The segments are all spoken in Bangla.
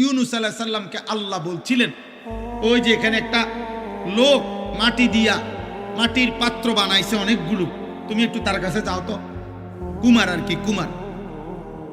ইউনূস আলাইহিস সালামকে আল্লাহ বলছিলেন, ওই যে এখানে একটা লোক মাটি দিয়া মাটির পাত্র বানাইছে অনেকগুলো, তুমি একটু তার কাছে যাও তো। কুমার আর কি, কুমার।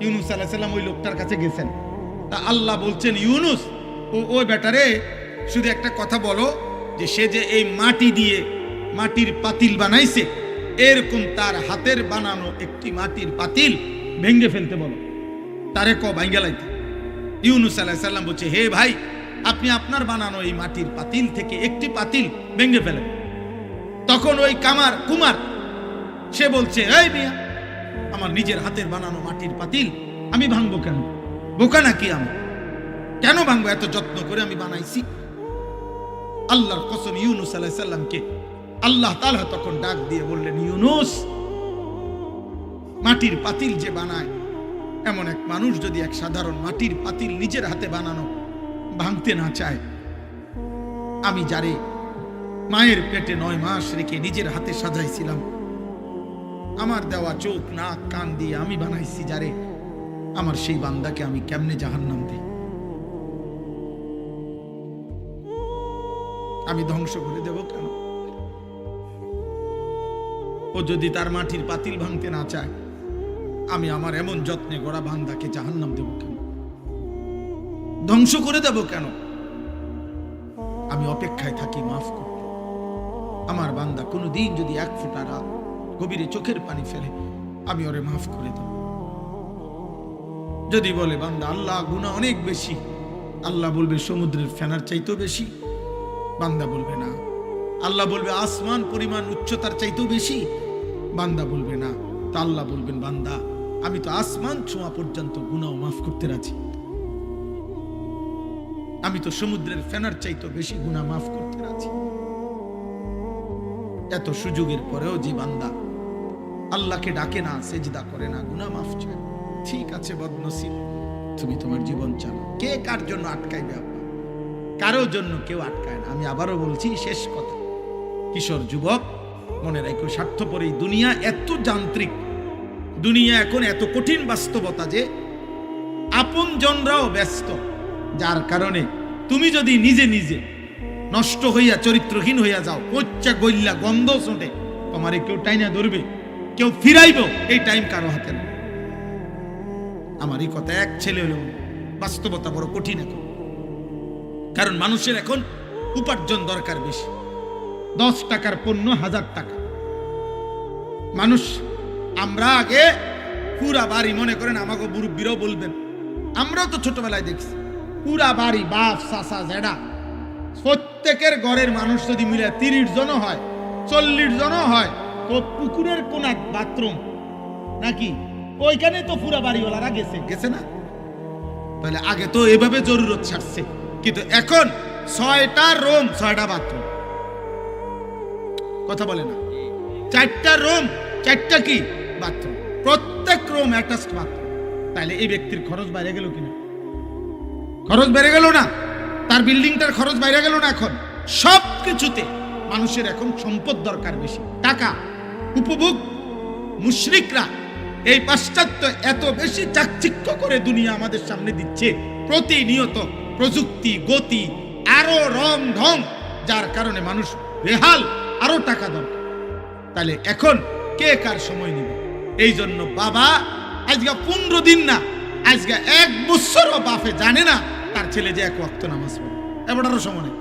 ইউনূস আলাইহিস সালাম ওই লোকটার কাছে গেছেন। তা আল্লাহ বলছেন, ইউনূস ওই বেটারে শুধু একটা কথা বলো, যে সে যে এই মাটি দিয়ে মাটির পাতিল বানাইছে, এরকম তার হাতের বানানো একটি মাটির পাতিল ভেঙ্গে ফেলতে বলো, তারে ভাঙ্গে লাইতে। ইউনূস আলাইহিস সালাম বলছে, হে ভাই, আপনি আপনার বানানো এই মাটির পাতিল থেকে একটি পাতিল ভেঙ্গে ফেলেন। তখন ওই কুমার সে বলছে, এই মিয়া, আমার নিজের হাতের বানানো মাটির পাতিল আমি ভাঙবো কেন? বোকা নাকি আমি? কেন ভাঙবো? এত যত্ন করে আমি বানাইছি। আল্লাহর কসম, ইউনূস আলাইহিস সালামকে আল্লাহ তাআলা তখন ডাক দিয়ে বললেন, ইউনূস, মাটির পাতিল যে বানায়, এমন এক মানুষ যদি এক সাধারণ মাটির পাতিল নিজের হাতে বানানো ভাঙতে না চায়, আমি যারে মায়ের পেটে 9 মাস রেখে নিজের হাতে সাজাইছিলাম, আমার দেওয়া চোখ নাক কান দিয়ে আমি বানাইছি যারে, আমার সেই বান্দাকে আমি কেমনে জাহান্নাম দিই? আমি ধ্বংস করে দেব কেন? ও যদি তার মাটির পাতিল ভাঙতে না চায়, আমি আমার এমন যত্নে গড়া বান্দাকে জাহান্নাম দেব কেন? ধ্বংস করে দেব কেন? আমি অপেক্ষায় থাকি মাফ করতে। আমার বান্দা কোনোদিন যদি 1 ফোঁটা রাত গভীরে চোখের পানি ফেলে, আমি ওরে মাফ করে দেব। যদি বলে বান্দা আল্লাহ গুনাহ অনেক বেশি, আল্লাহ বলবে সমুদ্রের ফেনার চাইতেও বেশি। বান্দা বলবে না। আল্লাহ বলবে আসমান পরিমাণ উচ্চতার চাইতেও বেশি। বান্দা বলবে না। তা আল্লাহ বলবেন, বান্দা আমি তো আসমান ছোঁয়া পর্যন্ত গুনাহ মাফ করতে রাজি, আমি তো সমুদ্রের ফেনার চাইতেও বেশি গুনাহ মাফ করতে রাজি। এত সুযোগের পরেও যে বান্দা আল্লাহকে ডাকে না, সেজদা করে না, গুনাহ মাফ চায়, ঠিক আছে বদনসিব, তুমি তোমার জীবন চালাও। কে কার জন্য আটকাইবে? আব্বা, কারোর জন্য কেউ আটকায় না। আমি আবারও বলছি, শেষ কথা, কিশোর যুবক, মনে রাখো, স্বার্থপর এই দুনিয়া এত যান্ত্রিক, দুনিয়া এখন এত কঠিন বাস্তবতা যে আপন জনরাও ব্যস্ত, যার কারণে তুমি যদি নিজে নিজে নষ্ট হইয়া চরিত্রহীন হইয়া যাও, কোচ্চা গইল্লা গন্ধ ছোটে, তোমারে কেউ টাইনা ধরবে, কেউ ফিরাইব, এই টাইম কারো হাতে না। আমার এই কথা এক ছেলে হলেও বাস্তবতা বড় কঠিন এখন, কারণ মানুষের এখন উপার্জন দরকার বেশি। 10 টাকার পণ্য 1000 টাকা। মানুষ, আমরা আগে পুরা বাড়ি, মনে করেন আমাকে মুরব্বীরাও বলবেন, আমরাও তো ছোটবেলায় দেখছি, পুরা বাড়ি বাপ চাচা জেডা প্রত্যেকের ঘরের মানুষ যদি মিলে 30 জন হয়, 40 জন হয়, তো পুকুরের কোনা বাথরুম নাকি ওইখানে তো পুরা বাড়িওয়ালারা গেছে না? তাহলে আগে তো এভাবে জরুরত ছাড়ছে, কিন্তু এখন 6টা রুম 6টা বাথরুম। কথা বলে না? 4টা রুম 4টা কি বাথরুম, প্রত্যেক রুম অ্যাটাচড বাথরুম। তাহলে এই ব্যক্তির খরচ বাইরে গেল কিনা? খরচ বেড়ে গেল না? তার বিল্ডিংটার খরচ বাইরে গেল না? এখন সব কিছুতে মানুষের এখন সম্পদ দরকার বেশি, টাকা, উপভোগ। মুশরিকরা এই পাশ্চাত্য এত বেশি চাকচিক্য করে দুনিয়া আমাদের সামনে দিচ্ছে, প্রতিনিয়ত প্রযুক্তি, গতি, আরো রং ঢং, যার কারণে মানুষ বেহাল, আরো টাকা দরকার। তাহলে এখন কে কার সময় নিবে? এই জন্য বাবা আজকে 15 দিন না, আজকে 1 বছরও বাপে জানে না তার ছেলে যে 1 ওয়াক্ত নামাজ পড়ে। এবারও সময় নেই।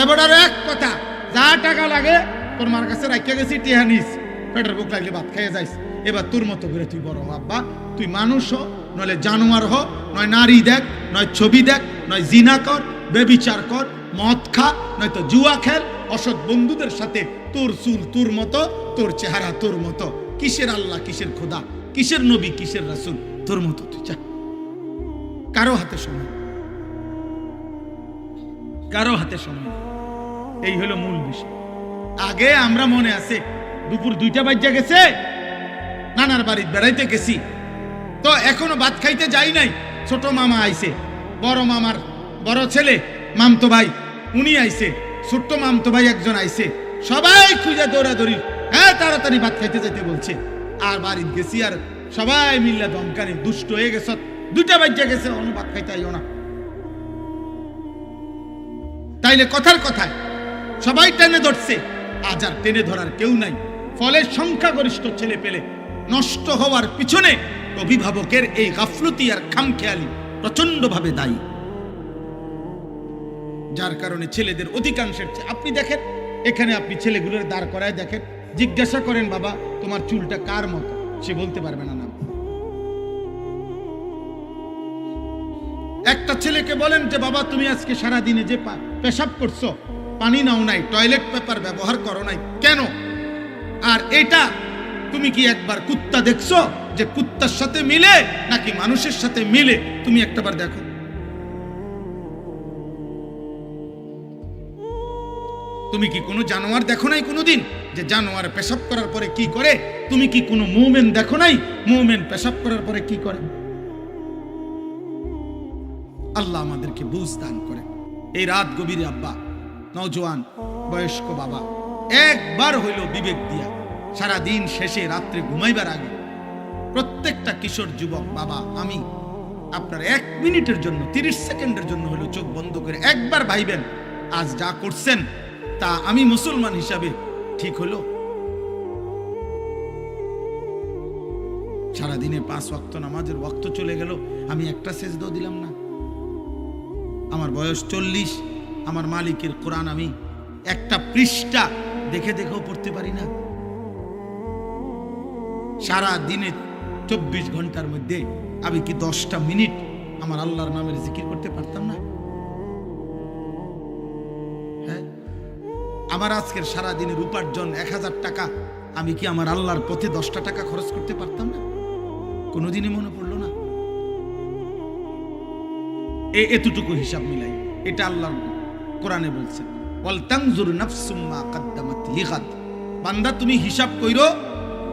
এবার এক কথা, যা টাকা লাগে তোর মার কাছে রাখিয়া গেছি, টিহা নিস, পেটের বুক লাগলে ভাত খাইয়ে যাইস। এবার তোর মতো করে তুই বড় হ আব্বা, তুই মানুষ হ, নইলে জানোয়ার হ, নয় নারী দেখ, নয় ছবি দেখ, নয় জিনা কর, বেবিচার কর, মদ খা, নয়তো জুয়া খেল, অসৎ বন্ধুদের সাথে, তোর চুল তোর মতো, তোর চেহারা তোর মতো, কিসের আল্লাহ, কিসের খোদা, কিসের নবী, কিসের রাসূল, তোর মতো তুই চা। কারো হাতে সময়, কারো হাতে সময়। এই হলো মূল বিষয়। আগে আমরা মনে আছে দুপুর 2টা বাজে গেছে, নানার বাড়িতে বেড়াইতে গেছি, তো এখনো ভাত খাইতে যাই নাই, ছোট মামা আইছে, বড় মামার বড় ছেলে মামতো ভাই উনি আইছে, ছোট্ট মামতো ভাই একজন আইছে, সবাই খুঁজে দৌড়াদৌড়ি, হ্যাঁ তাড়াতাড়ি ভাত খাইতে যাইতে বলছে। আর বাড়িতে গেছি, আর সবাই মিল্লা দমকানি, দুষ্ট হয়ে গেছ, দুইটা বাজ্যা গেছে, অনুবাদ খাইতে আইও না। তাইলে কথার কথায় সবাই টেনে ধরছে, আজ আর টেনে ধরার কেউ নাই। ফলে সংখ্যাগরিষ্ঠ ছেলে পেলে নষ্ট হওয়ার পিছনে অভিভাবকের এই গাফলতি আর খামখেয়ালি প্রচন্ডভাবে দায়ী, যার কারণে ছেলেদের অধিকাংশের আপনি দেখেন, এখানে আপনি ছেলেগুলোর দাঁড় করায় দেখেন, জিজ্ঞাসা করেন বাবা তোমার চুলটা কার মতো, সে বলতে পারবে না। একটা ছেলেকে বলেন যে বাবা তুমি আজকে সারা দিনে যে পেশাব করছো, পানি নাও নাই, টয়লেট পেপার ব্যবহার করো নাই কেন? আর এটা তুমি কি একবার কুত্তা দেখছো যে কুত্তার সাথে মিলে নাকি মানুষের সাথে মিলে? তুমি একটাবার দেখো। তুমি কি কোনো জানোয়ার দেখো নাই কোনোদিন যে জানোয়ার পেশাব করার পরে কি করে? তুমি কি কোনো মুমিন দেখো নাই মুমিন পেশাব করার পরে কি করে? আল্লাহ আমাদেরকে বুঝ দান করে। এই রাত গভীরে আব্বা, নওজোয়ান বয়স্ক বাবা একবার হইল বিবেক দিয়া সারা দিন শেষে রাত্রে ঘুমাইবার আগে প্রত্যেকটা কিশোর যুবক বাবা, আমি আপনার 1 মিনিটের জন্য 30 সেকেন্ডের জন্য হলো চোখ বন্ধ করে একবার ভাইবেন আজ যা করছেন তা আমি মুসলমান হিসাবে ঠিক হলো? সারাদিনে 5 ওয়াক্ত নামাজের ওয়াক্ত চলে গেল, আমি একটা সেজদাও দিলাম না। আমার বয়স 40, আমার মালিকের কোরআন আমি একটা পৃষ্ঠা দেখে দেখেও পড়তে পারি না। সারা দিনে 24 ঘন্টার মধ্যে আমি কি 10টা মিনিট আমার আল্লাহর নামের জিকির করতে পারতাম না? হ্যাঁ, আমার আজকের সারা দিনের উপার্জন 1000 টাকা, আমি কি আমার আল্লাহর পথে 10টা টাকা খরচ করতে পারতাম না? কোনোদিনই মনে পড়লো না। এতটুকু হিসাব মিলাই, এটা আল্লাহর কোরআনে বলছে, ওয়াল তানজুর নাফসুম মা কদ্দামাত লিগাদ। বান্দা তুমি হিসাব কইরো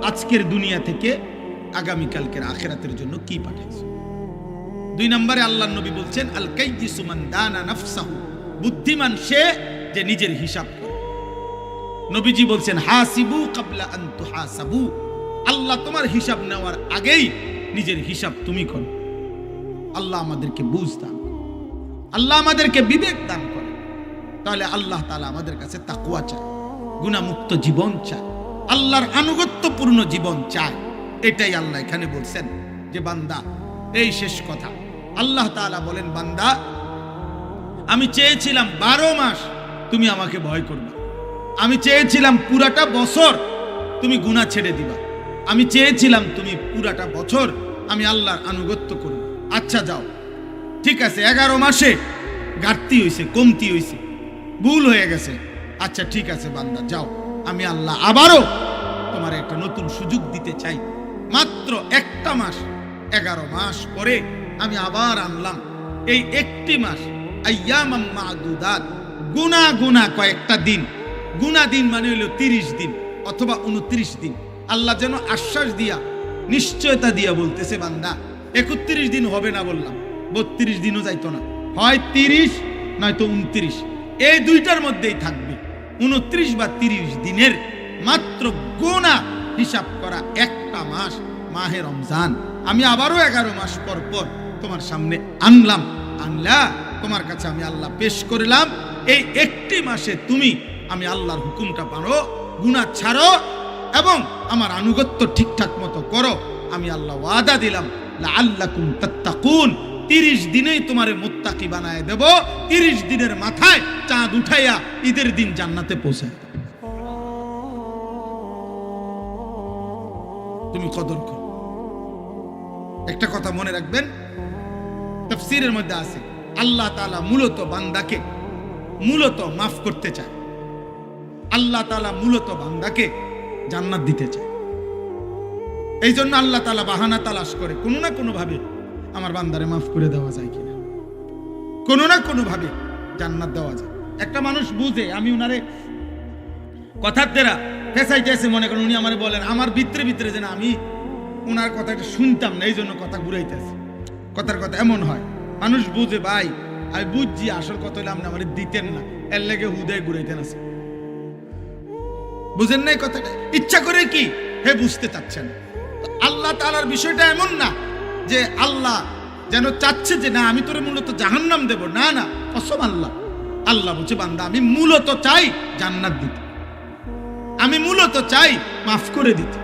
আজকের দুনিয়া থেকে আগামীকালকের আখিরাতের জন্য কি পাঠাইছো। 2 নম্বরে আল্লাহর নবী বলছেন, আল কাইয়িসু মান দানা নাফসাহু, বুদ্ধিমান সে যে নিজের হিসাব করে। নবীজি বলছেন, হাসিবু ক্বাবলা আন তুহাসাবু, আল্লাহ তোমার হিসাব নেওয়ার আগেই নিজের হিসাব তুমি করো। আল্লাহ আমাদেরকে বুঝ দান, আল্লাহ আমাদেরকে বিবেক দান করে। তাহলে আল্লাহ তাআলা আমাদের কাছে তাকওয়া চায়, গুনাহমুক্ত জীবন চায়, আল্লাহর আনুগত্যপূর্ণ জীবন চায়। এটাই আল্লাহ এখানে বলছেন যে বান্দা, এই শেষ কথা, আল্লাহ তাআলা বলেন বান্দা আমি চেয়েছিলাম 12 মাস তুমি আমাকে ভয় করবে, আমি চেয়েছিলাম পুরাটা বছর তুমি গুনাহ ছেড়ে দিবা, আমি চেয়েছিলাম তুমি পুরাটা বছর আমি আল্লাহর আনুগত্য করব। আচ্ছা যাও, ঠিক আছে, 11 মাসে ঘাটতি হয়েছে, কমতি হয়েছে, ভুল হয়ে গেছে, আচ্ছা ঠিক আছে বান্দা যাও, আমি আল্লাহ আবারও তোমার একটা নতুন সুযোগ দিতে চাই। মাত্র 1টা মাস, 11 মাস পরে আমি আবার আনলাম এই 1টি মাস, আইয়ামাম মাদুদাত, গুনা কয়েকটা দিন, গুনা দিন মানে হলো 30 দিন অথবা 29 দিন। আল্লাহ যেন আশ্বাস দিয়া নিশ্চয়তা দিয়া বলতেছে, বান্দা 31 দিন হবে না বললাম, 32 দিনও যাইতো না, হয় 30 নয়তো 29, এই দুইটার মধ্যেই থাকবে। 29 বা 30 দিনের মাত্র গোনা হিসাব করা 1টা মাস, মাহে রমজান, আমি আবারও 11 মাস পর পর তোমার সামনে আনলা তোমার কাছে আমি আল্লাহ পেশ করলাম। এই 1টি মাসে তুমি আমি আল্লাহর হুকুমটা পারো, গুনাহ ছাড়ো এবং আমার আনুগত্য ঠিকঠাক মতো করো। আমি আল্লাহ ওয়াদা দিলাম, লাআল্লাকুম তাত্তাকুন, 30 দিনেই তোমারে মুত্তাকি বানায় দেব। 30 দিনের মাথায় চাঁদ উঠাইয়া ঈদের দিন জান্নাতে পৌঁছায় তুমি কদর করো। একটা কথা মনে রাখবেন, তাফসীরের মধ্যে আছে আল্লাহ তাআলা মূলত বান্দাকে মাফ করতে চায়, আল্লাহ তাআলা মূলত বান্দাকে জান্নাত দিতে চায়। এই জন্য আল্লাহ তাআলা বাহানা তালাশ করে কোনো না কোনো ভাবে আমার বান্দারে মাফ করে দেওয়া যায় কিনা, কোনো না কোনো ভাবে জান্নাত দেওয়া যায়। একটা মানুষ বুঝে আমি উনারে কথার দ্বারা ফেসাইতেছে, মনে করেন উনি আমারে বলেন, আমার ভিতরে যেন আমি উনার কথাটা শুনতাম না, এই জন্য কথা ঘুরাইতেছে। কথার কথা এমন হয়, মানুষ বুঝে ভাই আমি বুঝছি আসল কথা হলে আপনি আমার দিতেন না, এর লেগে হুদায় ঘুরাইতেন আছে, বুঝেন নাই কথাটা, ইচ্ছা করে কি হে বুঝতে চাচ্ছেন। আল্লাহ তাআলার বিষয়টা এমন না যে আল্লাহ যেন চাচ্ছে যে না আমি তোরে মূলত জাহান্নাম দেব, না না, কসম আল্লাহ। আল্লাহ বলছে বান্দা আমি মূলত চাই জান্নাত দিতে, আমি মূলত চাই মাফ করে দিতে।